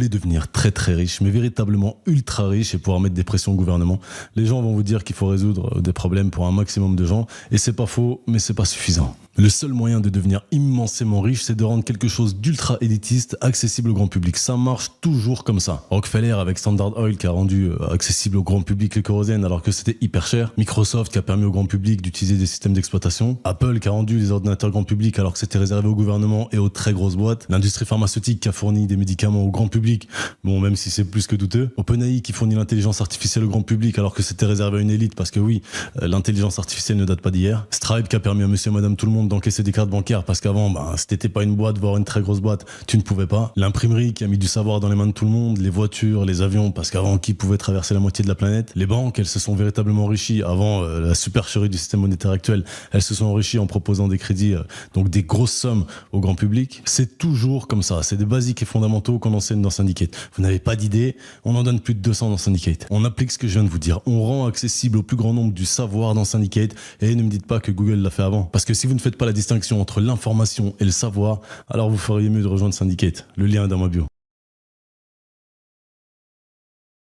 voulez devenir très très riche, mais véritablement ultra riche et pouvoir mettre des pressions au gouvernement, les gens vont vous dire qu'il faut résoudre des problèmes pour un maximum de gens. Et c'est pas faux, mais c'est pas suffisant. Le seul moyen de devenir immensément riche, c'est de rendre quelque chose d'ultra élitiste accessible au grand public. Ça marche toujours comme ça. Rockefeller avec Standard Oil qui a rendu accessible au grand public le kérosène alors que c'était hyper cher. Microsoft qui a permis au grand public d'utiliser des systèmes d'exploitation. Apple qui a rendu les ordinateurs grand public alors que c'était réservé au gouvernement et aux très grosses boîtes. L'industrie pharmaceutique qui a fourni des médicaments au grand public, bon même si c'est plus que douteux. OpenAI qui fournit l'intelligence artificielle au grand public alors que c'était réservé à une élite parce que oui, l'intelligence artificielle ne date pas d'hier. Stripe qui a permis à monsieur et madame tout le monde d'encaisser des cartes bancaires parce qu'avant, si t'étais pas une boîte, voire une très grosse boîte, tu ne pouvais pas. L'imprimerie qui a mis du savoir dans les mains de tout le monde, les voitures, les avions, parce qu'avant, qui pouvait traverser la moitié de la planète? Les banques, elles se sont véritablement enrichies. Avant la supercherie du système monétaire actuel, elles se sont enrichies en proposant des crédits, donc des grosses sommes au grand public. C'est toujours comme ça. C'est des basiques et fondamentaux qu'on enseigne dans Syndicate. Vous n'avez pas d'idée, on en donne plus de 200 dans Syndicate. On applique ce que je viens de vous dire. On rend accessible au plus grand nombre du savoir dans Syndicate et ne me dites pas que Google l'a fait avant. Parce que si vous ne faites pas la distinction entre l'information et le savoir, alors vous feriez mieux de rejoindre Syndicate. Le lien est dans ma bio.